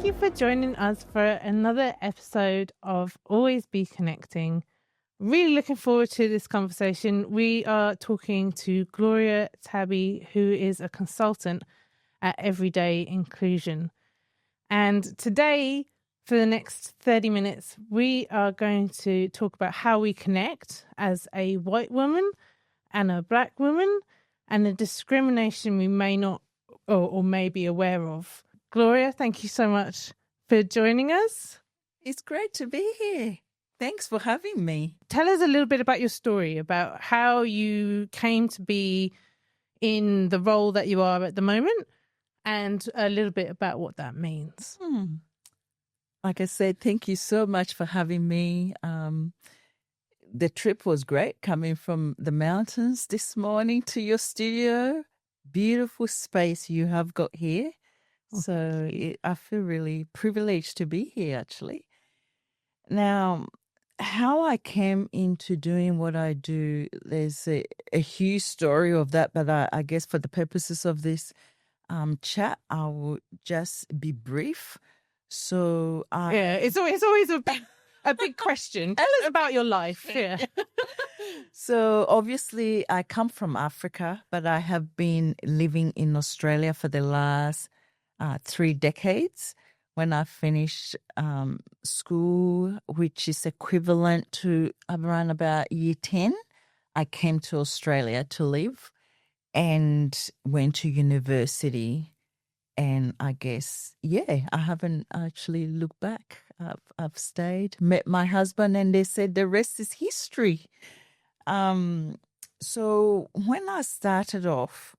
you for joining us for another episode of Always Be Connecting. Really looking forward to this conversation. We are talking to Gloria Tabi, who is a consultant at Everyday Inclusion. And today, for the next 30 minutes, we are going to talk about how we connect as a white woman and a black woman and the discrimination we may not or may be aware of. Gloria, thank you so much for joining us. It's great to be here. Thanks for having me. Tell us a little bit about your story, about how you came to be in the role that you are at the moment, and a little bit about what that means. Like I said, thank you so much for having me. The trip was great coming from the mountains this morning to your studio. Beautiful space you have got here. So I feel really privileged to be here, actually. Now, how I came into doing what I do, there's a huge story of that, but I guess for the purposes of this chat, I will just be brief. So it's always a big question. Tell us about your life. Yeah. So obviously I come from Africa, but I have been living in Australia for the last 3 decades. When I finished school, which is equivalent to around about year 10, I came to Australia to live and went to university. And I guess, I haven't actually looked back. I've stayed, met my husband, and they said the rest is history. So when I started off,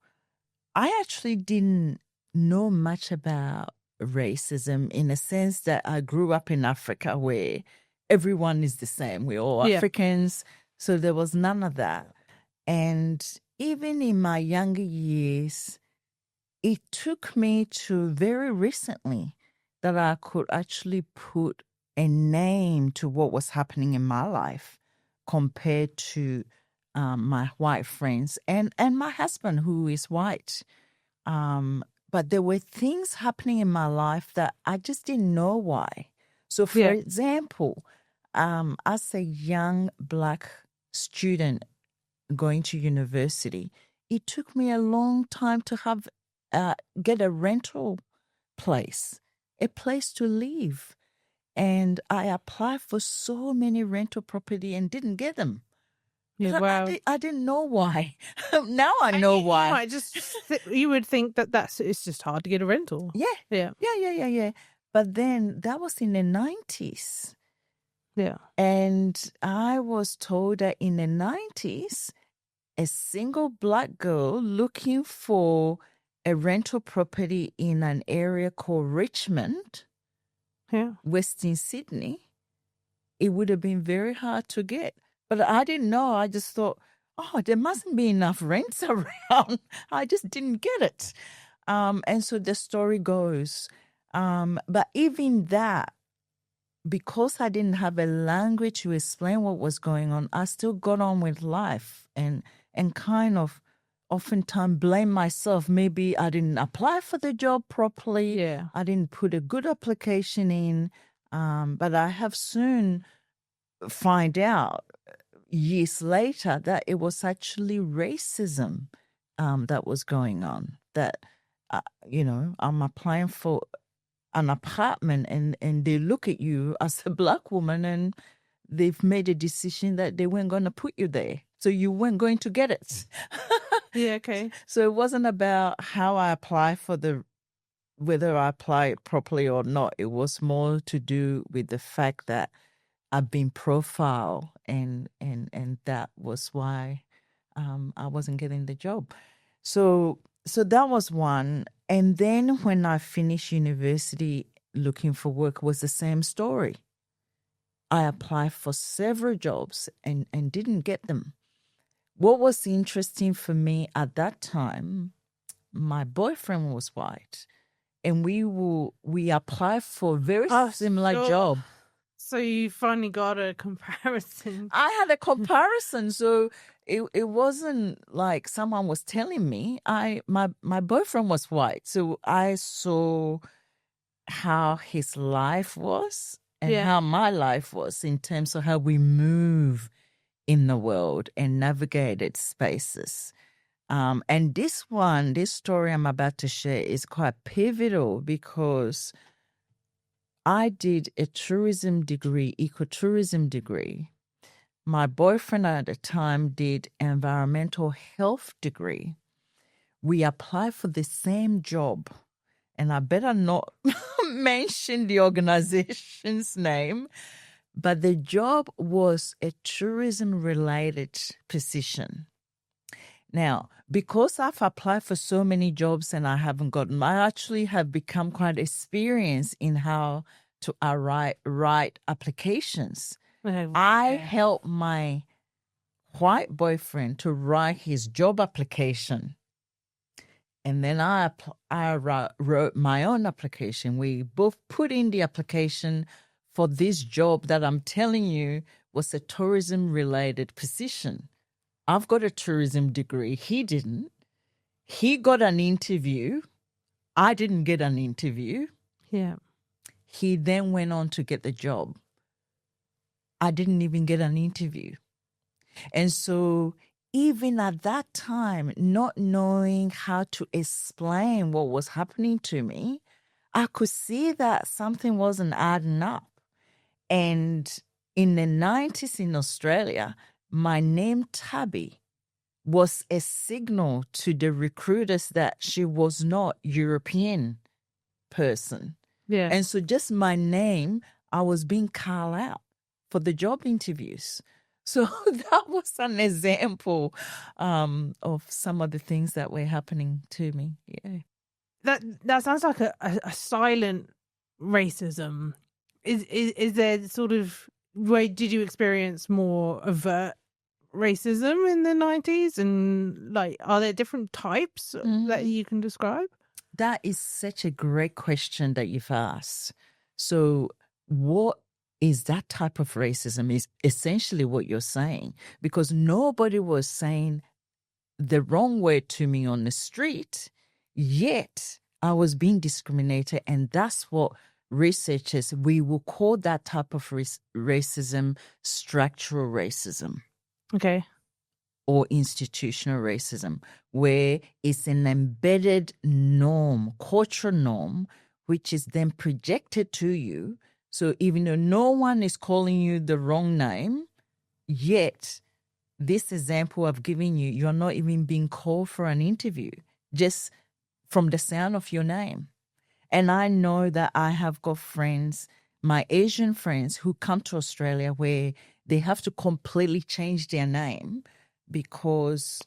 I actually didn't know much about racism in a sense that I grew up in Africa where everyone is the same. We're all Africans. So there was none of that. And even in my younger years, it took me to very recently that I could actually put a name to what was happening in my life compared to my white friends and my husband who is white. But there were things happening in my life that I just didn't know why. So, for example, as a young black student going to university, it took me a long time to have get a rental place, a place to live. And I applied for so many rental property and didn't get them. Yeah, wow. I didn't know why. Now I know why. You would think it's just hard to get a rental. Yeah. But then that was in the 90s. Yeah. And I was told that in the 90s, a single black girl looking for a rental property in an area called Richmond, Western Sydney, it would have been very hard to get. But I didn't know. I just thought, there mustn't be enough rents around. I just didn't get it. And so the story goes. But even that, because I didn't have a language to explain what was going on, I still got on with life and kind of oftentimes blame myself. Maybe I didn't apply for the job properly. Yeah. I didn't put a good application in. But I have soon find out years later that it was actually racism that was going on. That, I'm applying for an apartment and they look at you as a black woman and they've made a decision that they weren't going to put you there. So you weren't going to get it. Yeah, okay. So it wasn't about how I apply for whether I apply it properly or not. It was more to do with the fact that I've been profiled and that was why I wasn't getting the job. So that was one. And then when I finished university looking for work was the same story. I applied for several jobs and didn't get them. What was interesting for me at that time, my boyfriend was white, and we applied for a very similar job. So you finally got a comparison. I had a comparison, so it wasn't like someone was telling me. My boyfriend was white, so I saw how his life was and Yeah. how my life was in terms of how we move in the world and navigated spaces. And this story I'm about to share is quite pivotal because I did a tourism degree, ecotourism degree. My boyfriend at the time did environmental health degree. We applied for the same job, and I better not mention the organization's name, but the job was a tourism-related position. Now, because I've applied for so many jobs and I haven't gotten, I actually have become quite experienced in how to write applications. I helped my white boyfriend to write his job application. And then I wrote my own application. We both put in the application for this job that I'm telling you was a tourism-related position. I've got a tourism degree. He didn't. He got an interview. I didn't get an interview. Yeah. He then went on to get the job. I didn't even get an interview. And so even at that time, not knowing how to explain what was happening to me, I could see that something wasn't adding up. And in the 90s in Australia, my name Tabi was a signal to the recruiters that she was not European person. Yeah. And so just my name, I was being called out for the job interviews. So that was an example of some of the things that were happening to me. Yeah. That sounds like a silent racism. Is there sort of did you experience more overt racism in the 90s, and like are there different types that you can describe? That is such a great question that you've asked. So what is that type of racism is essentially what you're saying, because nobody was saying the wrong word to me on the street, yet I was being discriminated. And that's what researchers, we will call that type of racism structural racism. Okay. Or institutional racism, where it's an embedded norm, cultural norm, which is then projected to you. So even though no one is calling you the wrong name, yet this example I've given you, you're not even being called for an interview, just from the sound of your name. And I know that I have got friends, my Asian friends, who come to Australia where they have to completely change their name because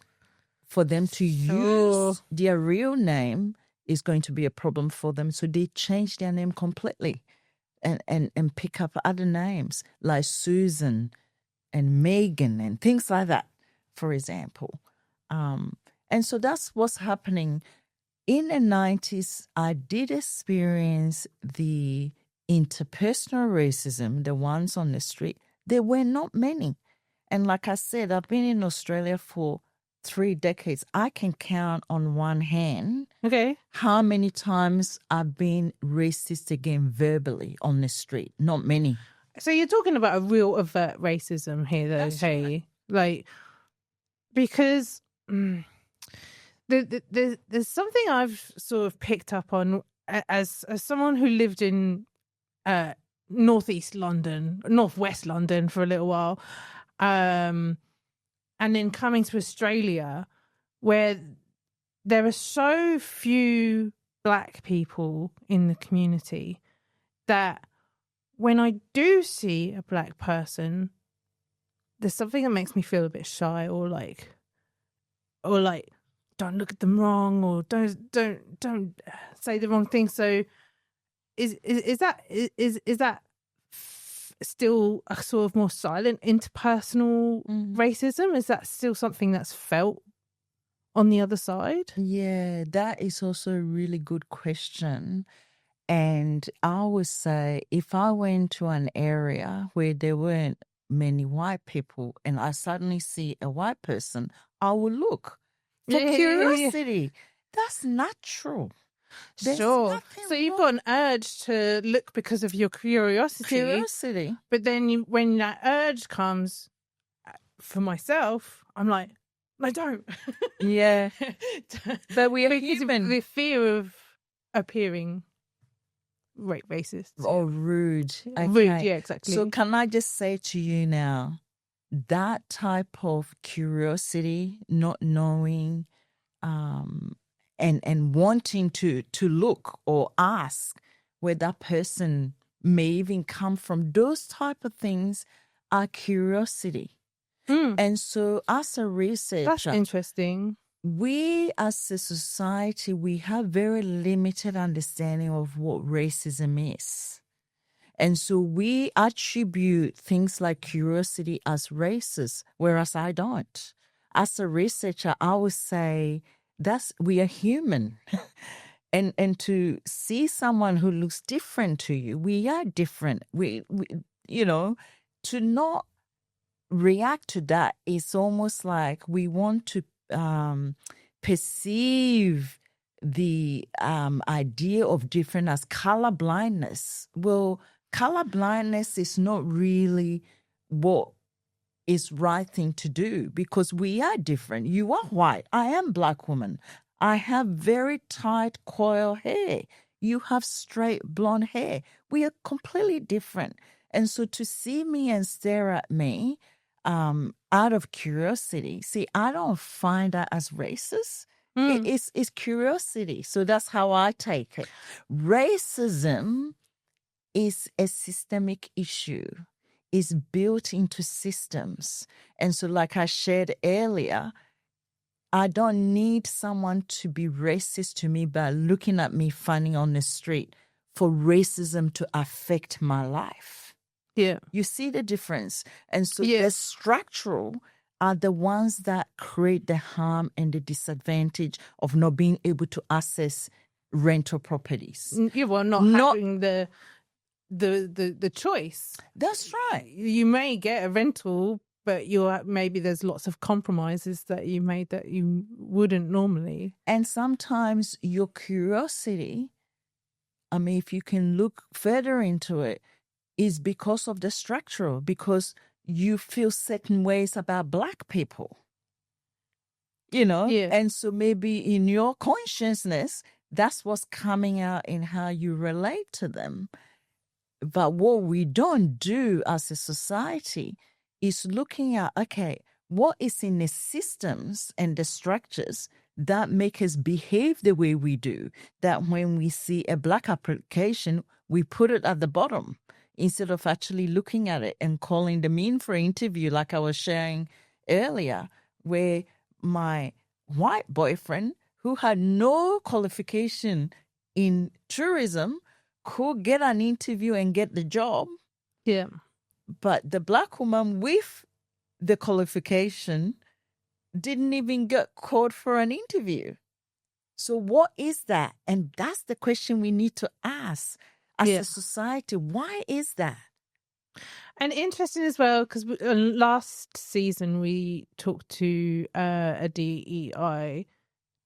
for them to use their real name is going to be a problem for them. So they change their name completely and pick up other names like Susan and Megan and things like that, for example. And so that's what's happening. In the 90s, I did experience the interpersonal racism, the ones on the street. There were not many. And like I said, I've been in Australia for 3 decades. I can count on one hand how many times I've been racist again verbally on the street. Not many. So you're talking about a real overt racism here, though, That's right. Like, because there's something I've sort of picked up on as someone who lived in northwest London for a little while, and then coming to Australia, where there are so few Black people in the community that when I do see a Black person, there's something that makes me feel a bit shy, or like don't look at them wrong, or don't say the wrong thing. So is that still a sort of more silent interpersonal racism? Is that still something that's felt on the other side? Yeah, that is also a really good question. And I would say if I went to an area where there weren't many white people and I suddenly see a white person, I will look for curiosity. That's natural. There's Sure. nothing So you've wrong. got an urge to look because of your curiosity. But then when that urge comes, for myself, I'm like, no, don't. Yeah. But we are because human. the fear of appearing racist Or rude. Okay. rude. Yeah, exactly. So can I just say to you now, that type of curiosity, not knowing, and wanting to look or ask where that person may even come from, those type of things are curiosity. And so as a That's researcher, interesting. we as a society, we have very limited understanding of what racism is. And so we attribute things like curiosity as racist, whereas I don't. As a researcher, I would say we are human. and to see someone who looks different to you, we are different. We to not react to that is almost like we want to perceive the idea of different as color blindness. Well, color blindness is not really what is right thing to do because we are different. You are white. I am black woman. I have very tight coil hair. You have straight blonde hair. We are completely different. And so to see me and stare at me out of curiosity, see, I don't find that as racist. It's curiosity. So that's how I take it. Racism is a systemic issue, is built into systems. And so like I shared earlier, I don't need someone to be racist to me by looking at me funny on the street for racism to affect my life. Yeah. You see the difference? And so the structural are the ones that create the harm and the disadvantage of not being able to access rental properties. Yeah, well, not having the choice. That's right. You may get a rental, but maybe there's lots of compromises that you made that you wouldn't normally. And sometimes your curiosity, I mean, if you can look further into it, is because of the structural, because you feel certain ways about Black people. Yeah. And so maybe in your consciousness, that's what's coming out in how you relate to them. But what we don't do as a society is looking at, okay, what is in the systems and the structures that make us behave the way we do, that when we see a Black application, we put it at the bottom instead of actually looking at it and calling them in for an interview, like I was sharing earlier, where my white boyfriend, who had no qualification in tourism, could get an interview and get the job. Yeah. But the Black woman with the qualification didn't even get called for an interview. So what is that? And that's the question we need to ask as a society. Why is that? And interesting as well, because last season we talked to a DEI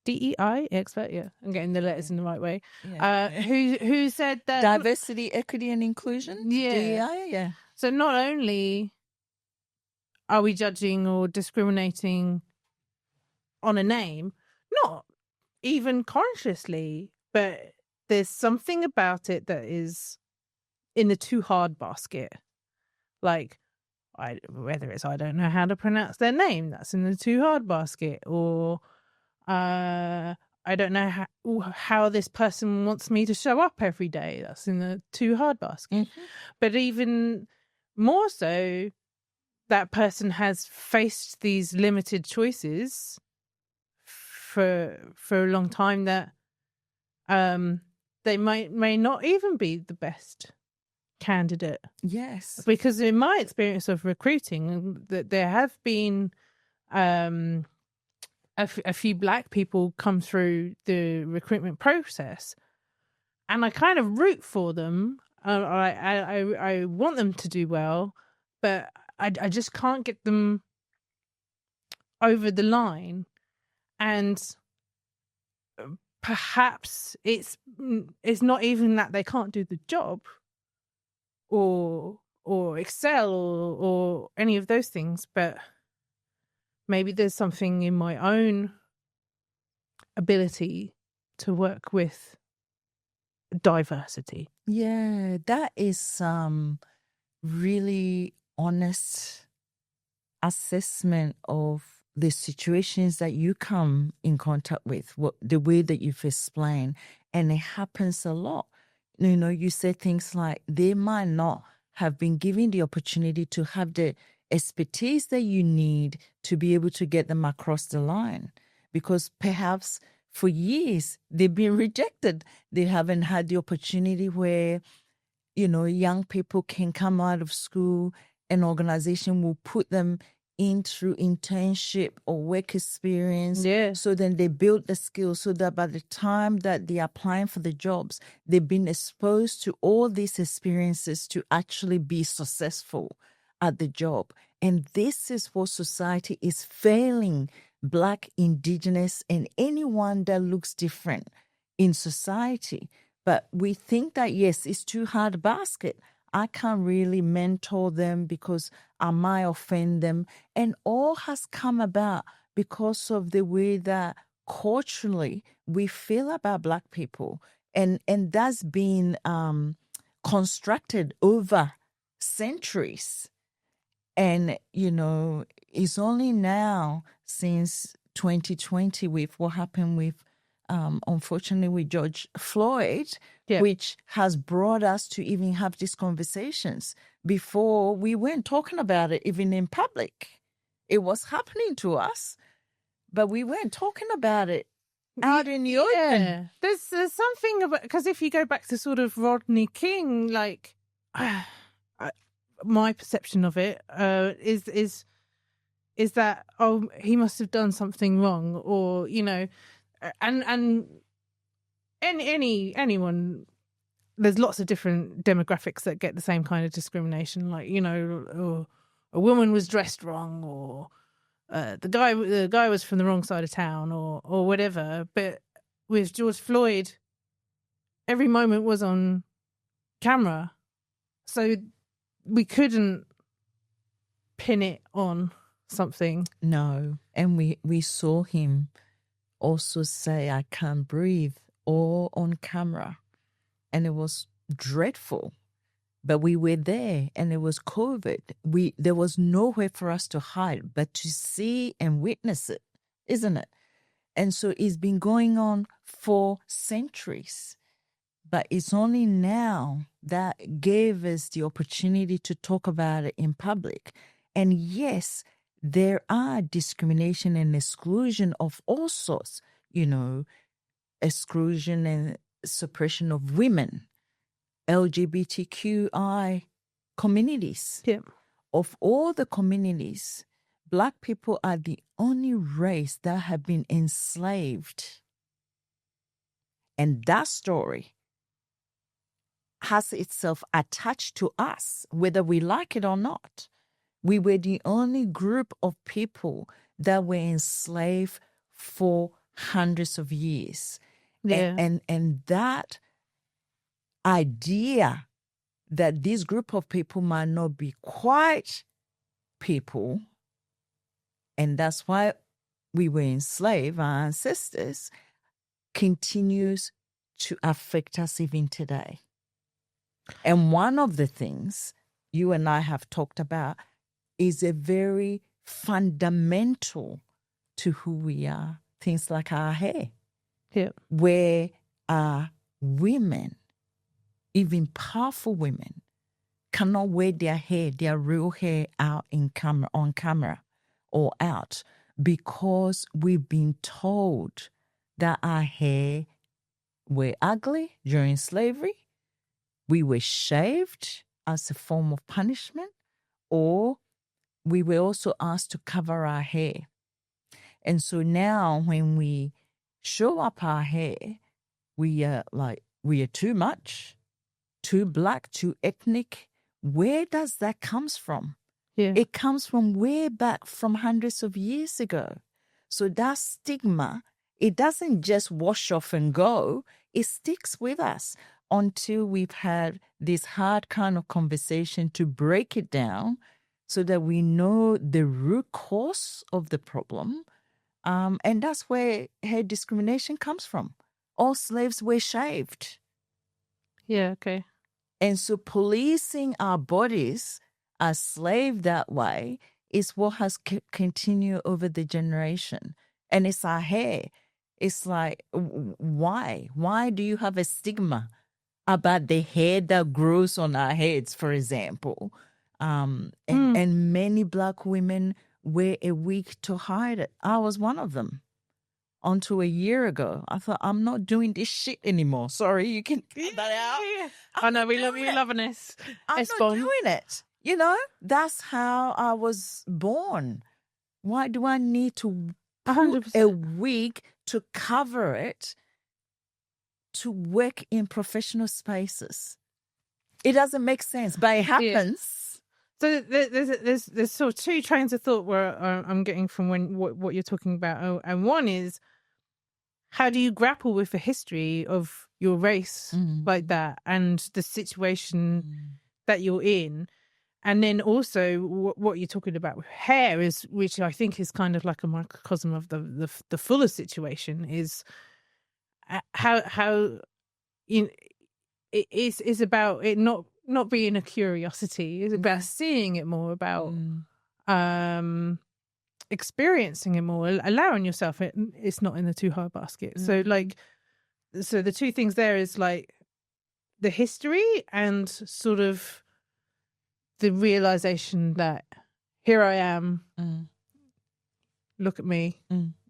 expert. Yeah, I'm getting the letters in the right way. Who said that diversity, equity, and inclusion. Yeah, DEI. Yeah. So not only are we judging or discriminating on a name, not even consciously, but there's something about it that is in the too hard basket. Like, whether it's I don't know how to pronounce their name, that's in the too hard basket, or I don't know how this person wants me to show up every day, that's in the too hard basket. Mm-hmm. But even more so, that person has faced these limited choices for a long time that they may not even be the best candidate. Yes. Because in my experience of recruiting, that there have been a few Black people come through the recruitment process, and I kind of root for them. I want them to do well, but I just can't get them over the line. And perhaps it's not even that they can't do the job or excel or any of those things, but maybe there's something in my own ability to work with diversity. Yeah, that is really honest assessment of the situations that you come in contact with, the way that you've explained, and it happens a lot. You know, you say things like they might not have been given the opportunity to have the expertise that you need to be able to get them across the line, because perhaps for years they've been rejected. They haven't had the opportunity where, you know, young people can come out of school, an organization will put them in through internship or work experience. Yeah. So then they build the skills so that by the time that they're applying for the jobs, they've been exposed to all these experiences to actually be successful at the job. And this is what society is failing Black, Indigenous, and anyone that looks different in society. But we think that, yes, it's too hard a basket. I can't really mentor them because I might offend them. And all has come about because of the way that culturally we feel about Black people. And that's been constructed over centuries. And, you know, it's only now since 2020 with what happened with, unfortunately, with George Floyd, which has brought us to even have these conversations. Before, we weren't talking about it even in public. It was happening to us, but we weren't talking about it out in the open. There's something about, because if you go back to sort of Rodney King, like my perception of it is that, oh, he must have done something wrong, or, you know, and anyone, there's lots of different demographics that get the same kind of discrimination, like, you know, or a woman was dressed wrong, or the guy was from the wrong side of town, or whatever. But with George Floyd, every moment was on camera, so we couldn't pin it on something. No. And we saw him also say, I can't breathe, all on camera. And it was dreadful. But we were there, and it was COVID. There was nowhere for us to hide but to see and witness it, isn't it? And so it's been going on for centuries. But it's only now that gave us the opportunity to talk about it in public. And yes, there are discrimination and exclusion of all sorts, you know, exclusion and suppression of women, LGBTQI communities. Yeah. Of all the communities, Black people are the only race that have been enslaved. And that story has itself attached to us, whether we like it or not. We were the only group of people that were enslaved for hundreds of years. Yeah. And that idea that this group of people might not be quite people, and that's why we were enslaved, our ancestors, continues to affect us even today. And one of the things you and I have talked about is a very fundamental to who we are. Things like our hair. Yeah. Where women, even powerful women, cannot wear their hair, their real hair out on camera or out, because we've been told that our hair were ugly during slavery. We were shaved as a form of punishment, or we were also asked to cover our hair. And so now when we show up our hair, we are too much, too Black, too ethnic. Where does that comes from? Yeah. It comes from way back from hundreds of years ago. So that stigma It doesn't just wash off and go. It sticks with us until we've had this hard kind of conversation to break it down so that we know the root cause of the problem. And that's where hate discrimination comes from. All slaves were shaved. Yeah, okay. And so policing our bodies as slave that way is what has continued over the generation. And it's our hair. It's like, why? Why do you have a stigma about the hair that grows on our heads, for example? And many Black women wear a wig to hide it. I was one of them. Until a year ago, I thought, I'm not doing this shit anymore. Sorry, you can cut that out. Yeah. I know, we love you, loving this. I'm not doing it. You know, that's how I was born. Why do I need to put 100%. a wig to cover it to work in professional spaces? It doesn't make sense, but it happens. So there's sort of two trains of thought where I'm getting from what you're talking about, and one is, how do you grapple with the history of your race like that and the situation that you're in? And then also what you're talking about with hair is, which I think is kind of like a microcosm of the fuller situation, is how you know, it is about it not being a curiosity. It's about seeing it more, about experiencing it more, allowing yourself it's not in the too hard basket. So so the two things there is like the history and sort of the realization that here I am, look at me,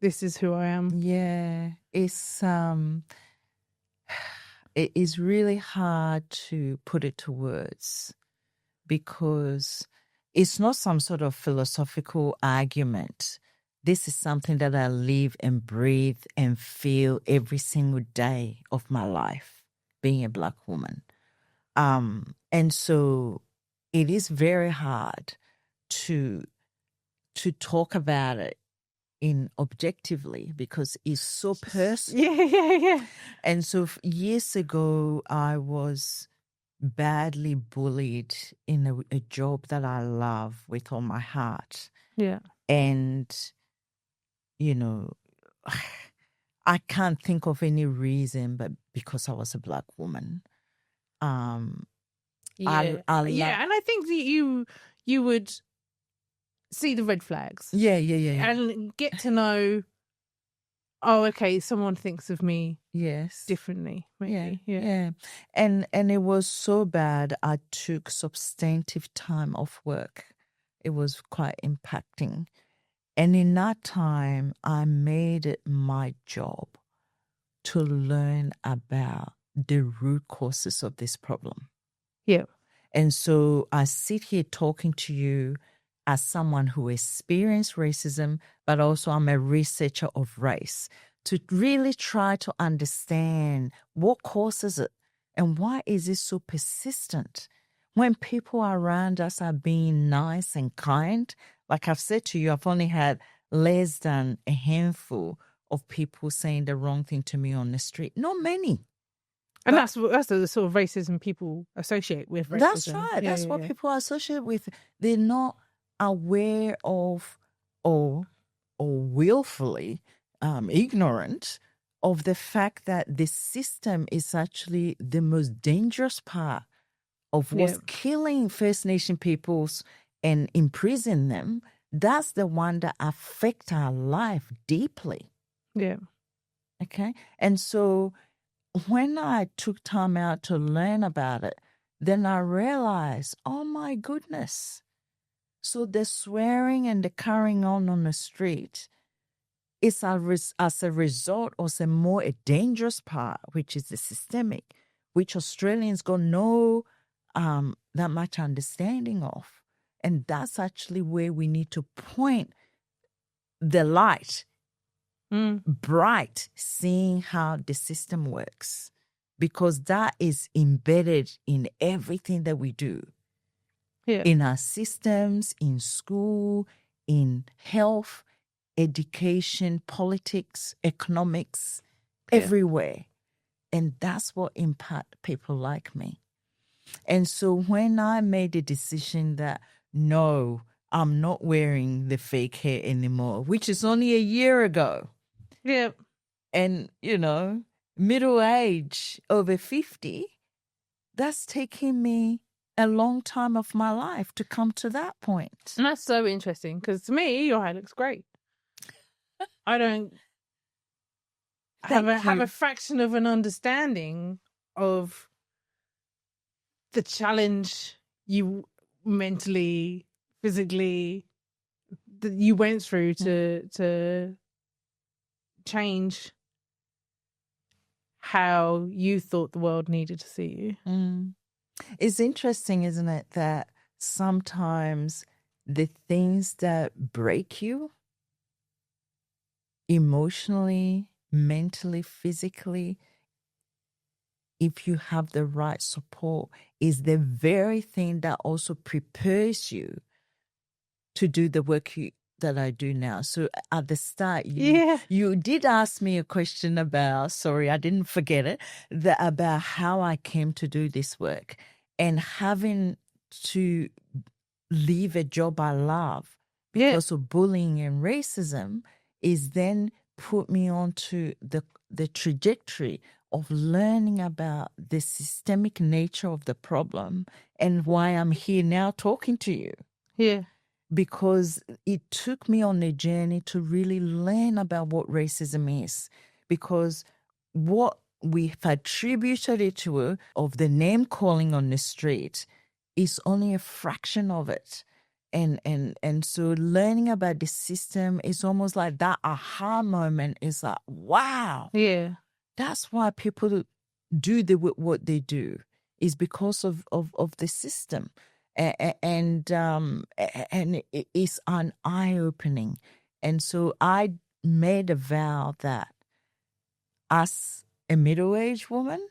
this is who I am. Yeah, it is really hard to put it to words because it's not some sort of philosophical argument. This is something that I live and breathe and feel every single day of my life, being a Black woman. And so it is very hard to talk about it objectively because it's so personal. Yeah. And so years ago, I was badly bullied in a job that I love with all my heart. Yeah. And, you know, I can't think of any reason but because I was a Black woman. Yeah. And I think that you would see the red flags. Yeah. And get to know, oh, okay, someone thinks of me differently, maybe. Yeah. And it was so bad, I took substantive time off work. It was quite impacting. And in that time, I made it my job to learn about the root causes of this problem. Yeah. And so I sit here talking to you as someone who experienced racism, but also I'm a researcher of race, to really try to understand what causes it and why is it so persistent when people around us are being nice and kind. Like I've said to you, I've only had less than a handful of people saying the wrong thing to me on the street. Not many. And that's the sort of racism people associate with racism. That's right. That's what people associate with. They're not aware of or willfully ignorant of the fact that the system is actually the most dangerous part of what's killing First Nation peoples and imprison them. That's the one that affects our life deeply. Yeah. Okay. And so when I took time out to learn about it, then I realized, oh my goodness. So the swearing and the carrying on the street is as a result of a more dangerous part, which is the systemic, which Australians got no that much understanding of. And that's actually where we need to point the light, bright, seeing how the system works, because that is embedded in everything that we do. Yeah. In our systems, in school, in health, education, politics, economics, Yeah. everywhere. And that's what impact people like me. And so when I made the decision that, no, I'm not wearing the fake hair anymore, which is only a year ago. Yeah. And, middle age, over 50, that's taking me a long time of my life to come to that point. And that's so interesting because to me, your hair looks great. I don't have a fraction of an understanding of the challenge you mentally, physically, that you went through to change how you thought the world needed to see you. It's interesting, isn't it, that sometimes the things that break you emotionally, mentally, physically, if you have the right support, is the very thing that also prepares you to do the work that I do now. So at the start, you did ask me a question about, sorry, I didn't forget it, about how I came to do this work, and having to leave a job I love because of bullying and racism is then put me onto the trajectory of learning about the systemic nature of the problem and why I'm here now talking to you. Yeah. Because it took me on a journey to really learn about what racism is. Because what we've attributed it to, of the name calling on the street, is only a fraction of it. And so learning about the system is almost like that aha moment is like, wow. Yeah. That's why people do what they do, is because of the system. And it is an eye-opening. And so I made a vow that as a middle-aged woman,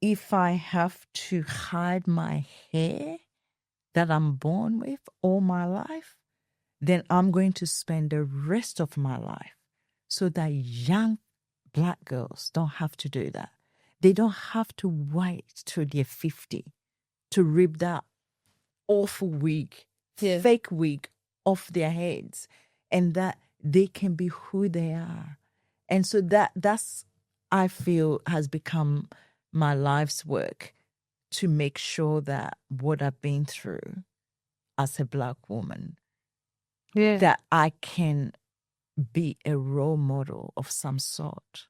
if I have to hide my hair that I'm born with all my life, then I'm going to spend the rest of my life so that young Black girls don't have to do that. They don't have to wait till they're 50 to rip that awful wig, fake wig off their heads, and that they can be who they are. And so that's, I feel, has become my life's work, to make sure that what I've been through as a Black woman, that I can be a role model of some sort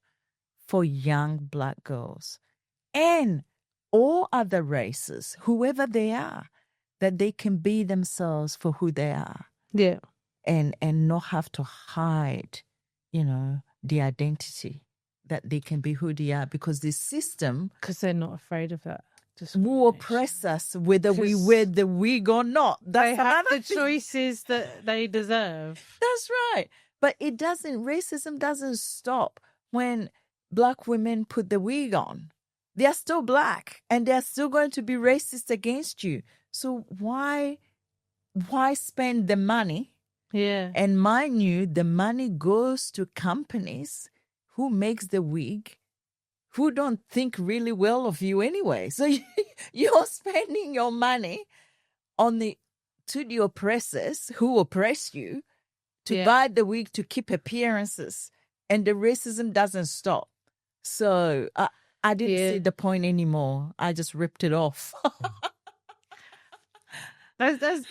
for young Black girls and all other races, whoever they are, that they can be themselves for who they are. Yeah. And not have to hide, the identity, that they can be who they are, because the system, because they're not afraid of that, will oppress us whether we wear the wig or not. They have the choices that they deserve. That's right. But racism doesn't stop when Black women put the wig on. They are still Black and they're still going to be racist against you. So why spend the money? Yeah. And mind you, the money goes to companies who makes the wig, who don't think really well of you anyway. So you're spending your money to the oppressors who oppress you to buy the wig to keep appearances, and the racism doesn't stop. So I didn't see the point anymore. I just ripped it off. That's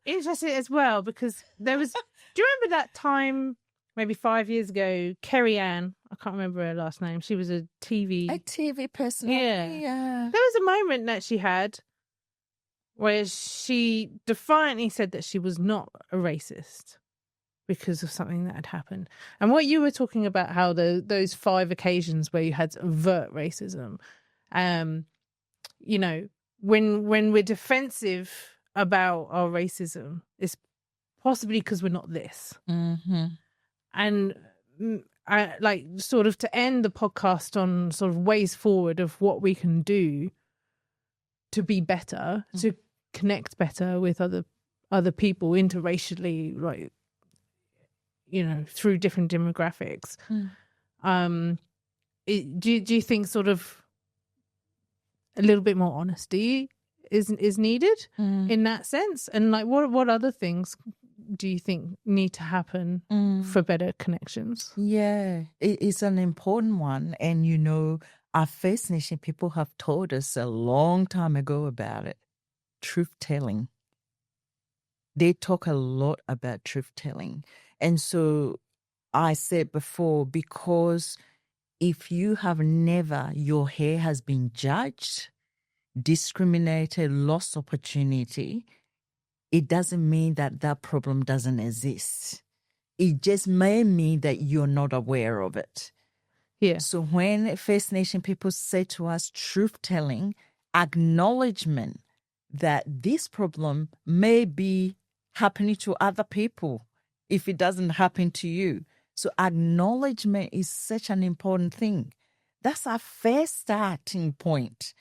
interesting as well, because there was, do you remember that time maybe 5 years ago, Kerry Ann, I can't remember her last name, she was a TV person. Yeah. There was a moment that she had where she defiantly said that she was not a racist because of something that had happened. And what you were talking about, how those 5 occasions where you had overt racism, when we're defensive about our racism, it's possibly because we're not this. Mm-hmm. And I like sort of to end the podcast on sort of ways forward of what we can do to be better, to connect better with other people interracially, like, through different demographics. Do you think sort of a little bit more honesty is needed in that sense? And like, what other things do you think need to happen for better connections? Yeah, it's an important one. And, our First Nation people have told us a long time ago about it. Truth telling. They talk a lot about truth telling. And so I said before, because if you have never, your hair has been judged, discriminated, lost opportunity, it doesn't mean that that problem doesn't exist. It just may mean that you're not aware of it. Yeah. So when First Nation people say to us truth telling, acknowledgement that this problem may be happening to other people if it doesn't happen to you. So acknowledgement is such an important thing. That's our first starting point,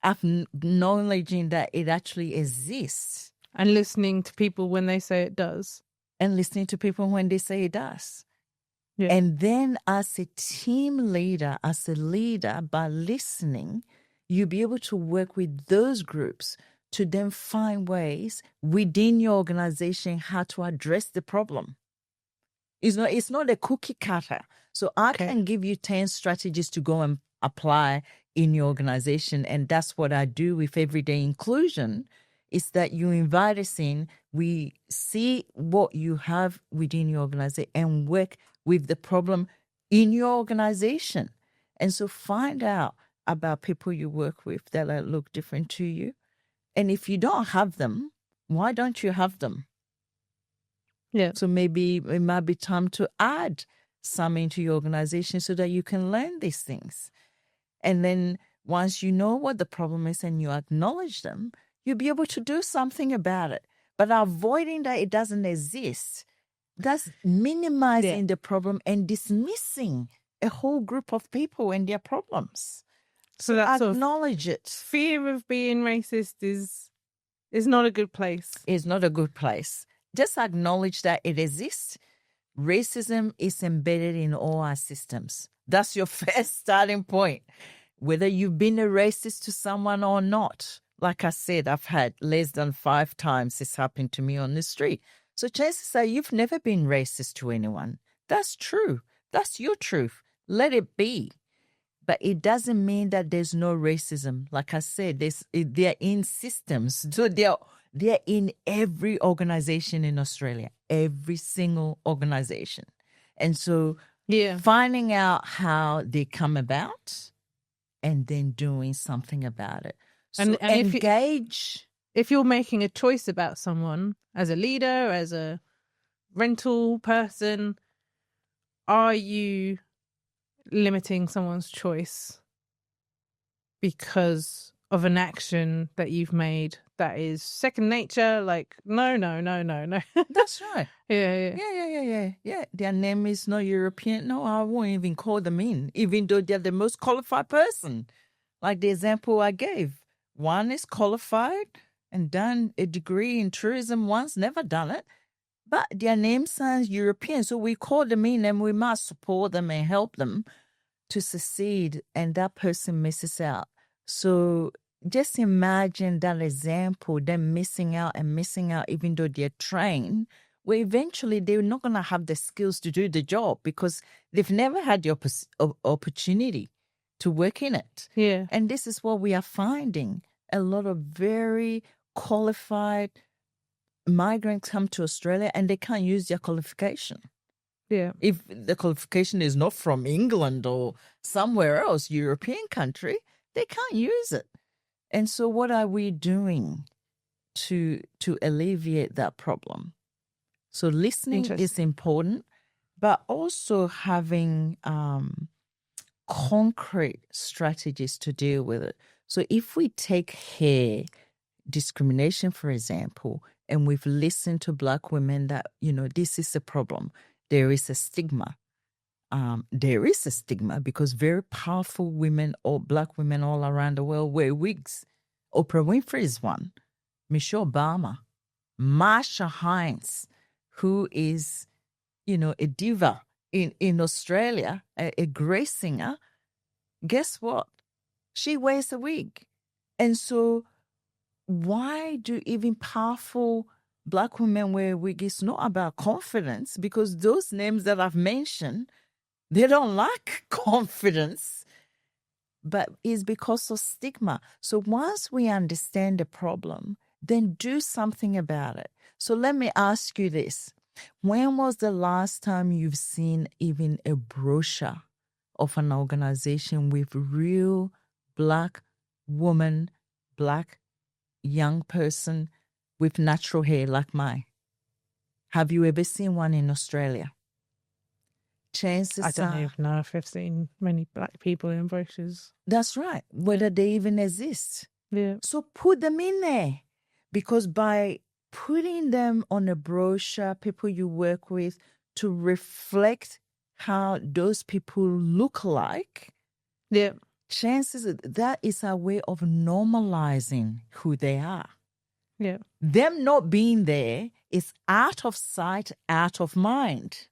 acknowledging that it actually exists. And listening to people when they say it does. And listening to people when they say it does. Yeah. And then as a team leader, as a leader, by listening, you'll be able to work with those groups to then find ways within your organization how to address the problem. It's not a cookie cutter. So I can give you 10 strategies to go and apply in your organization. And that's what I do with Everyday Inclusion, is that you invite us in, we see what you have within your organization and work with the problem in your organization. And so find out about people you work with that look different to you. And if you don't have them, why don't you have them? Yeah. So maybe it might be time to add some into your organization so that you can learn these things. And then once you know what the problem is and you acknowledge them, you'll be able to do something about it. But avoiding that it doesn't exist, that's minimizing the problem and dismissing a whole group of people and their problems. So that's acknowledge it. Fear of being racist is not a good place. It's not a good place. Just acknowledge that it exists. Racism is embedded in all our systems. That's your first starting point. Whether you've been a racist to someone or not. Like I said, I've had less than 5 times this happened to me on the street. So chances are you've never been racist to anyone. That's true. That's your truth. Let it be. But it doesn't mean that there's no racism. Like I said, they're in systems. So they're in every organization in Australia, every single organization. And so finding out how they come about and then doing something about it. So and engage. If you're making a choice about someone as a leader, as a rental person, are you limiting someone's choice because of an action that you've made that is second nature? Like, no. That's right. Yeah. Their name is not European. No, I won't even call them in, even though they're the most qualified person. Like the example I gave. One is qualified and done a degree in tourism once, never done it. But their name sounds European, so we call them in and we must support them and help them to succeed, and that person misses out. So just imagine that example, them missing out even though they're trained, where eventually they're not going to have the skills to do the job because they've never had the opportunity to work in it. Yeah. And this is what we are finding. A lot of very qualified migrants come to Australia and they can't use their qualification. Yeah. If the qualification is not from England or somewhere else, European country, they can't use it. And so what are we doing to alleviate that problem? So listening is important, but also having concrete strategies to deal with it. So if we take hair discrimination, for example, and we've listened to Black women that, this is a problem. There is a stigma. There is a stigma because very powerful women or Black women all around the world wear wigs. Oprah Winfrey is one. Michelle Obama. Marsha Hines, who is a diva in Australia, a great singer, guess what? She wears a wig. And so why do even powerful Black women wear a wig? It's not about confidence, because those names that I've mentioned, they don't lack confidence, but it's because of stigma. So once we understand the problem, then do something about it. So let me ask you this. When was the last time you've seen even a brochure of an organization with real Black woman, Black young person with natural hair like mine? Have you ever seen one in Australia? Chances I don't are, even know if I've seen many Black people in brochures. that's right, whether they even exist. Yeah. So put them in there, because by putting them on a brochure, people you work with, to reflect how those people look like, Yeah. chances that is a way of normalizing who they are. Yeah. Them not being there is out of sight, out of mind.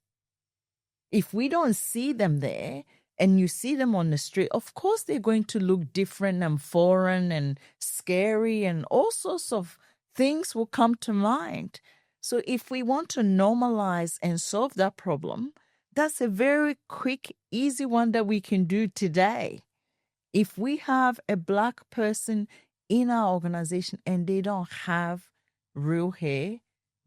If we don't see them there and you see them on the street, of course they're going to look different and foreign and scary, and all sorts of things will come to mind. So if we want to normalize and solve that problem, that's a very quick, easy one that we can do today. If we have a Black person in our organization and they don't have real hair,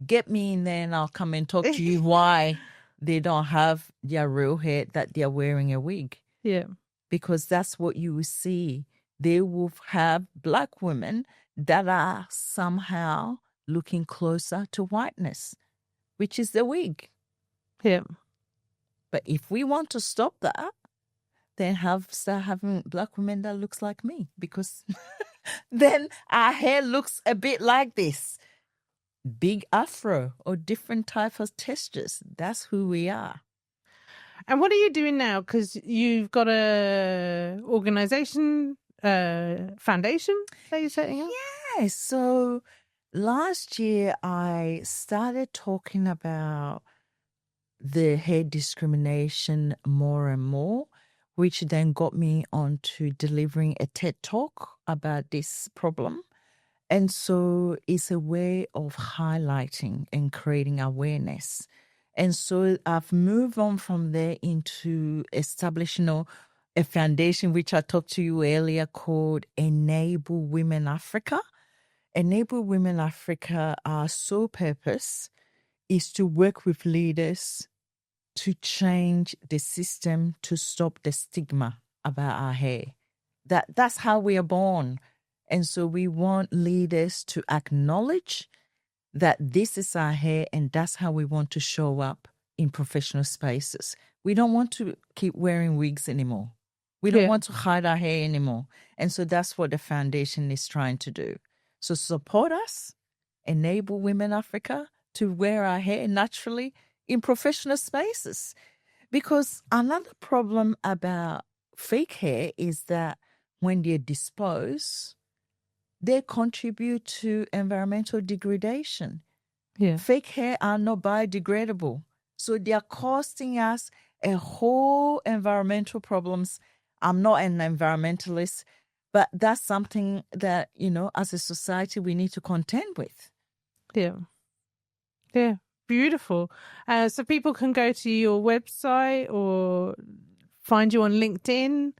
get me in there and I'll come and talk to you why they don't have their real hair, that they're wearing a wig. Yeah. Because that's what you will see. They will have Black women that are somehow looking closer to whiteness, which is the wig. Yeah. But if we want to stop that, then start having Black women that looks like me, because then our hair looks a bit like this. Big afro or different type of textures. That's who we are. And what are you doing now? Because you've got a organization, foundation that you're setting up? Yeah. So last year I started talking about the hair discrimination more and more, which then got me on to delivering a TED talk about this problem. And so it's a way of highlighting and creating awareness. And so I've moved on from there into establishing a foundation, which I talked to you earlier, called Enable Women Africa. Enable Women Africa, our sole purpose is to work with leaders to change the system to stop the stigma about our hair. That's how we are born. And so we want leaders to acknowledge that this is our hair and that's how we want to show up in professional spaces. We don't want to keep wearing wigs anymore. We don't want to hide our hair anymore. And so that's what the foundation is trying to do. So support us, enable Women Africa to wear our hair naturally in professional spaces. Because another problem about fake hair is that when they're disposed, they contribute to environmental degradation. Yeah. Fake hair are not biodegradable. So they are costing us a whole environmental problems. I'm not an environmentalist, but that's something that, as a society, we need to contend with. Yeah. Yeah. Beautiful. So people can go to your website or find you on LinkedIn.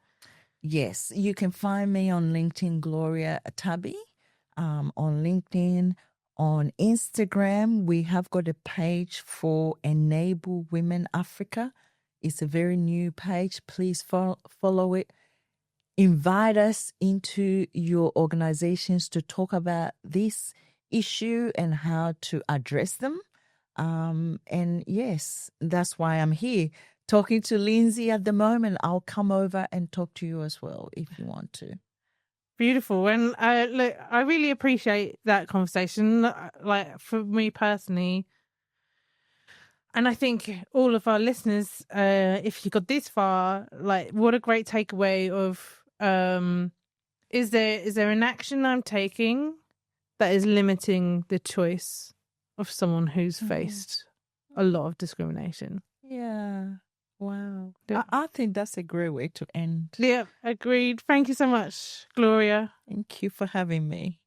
Yes, you can find me on LinkedIn, Gloria Tabi, on LinkedIn. On Instagram, we have got a page for Enable Women Africa. It's a very new page. Please follow it. Invite us into your organizations to talk about this issue and how to address them. And yes, that's why I'm here talking to Lindsay at the moment. I'll come over and talk to you as well if you want to. Beautiful. And look, I really appreciate that conversation. Like, for me personally, and I think all of our listeners, if you got this far, like, what a great takeaway of is there an action I'm taking that is limiting the choice of someone who's faced a lot of discrimination. Yeah. Wow. Yeah. I think that's a great way to end. Yeah, agreed. Thank you so much, Gloria. Thank you for having me.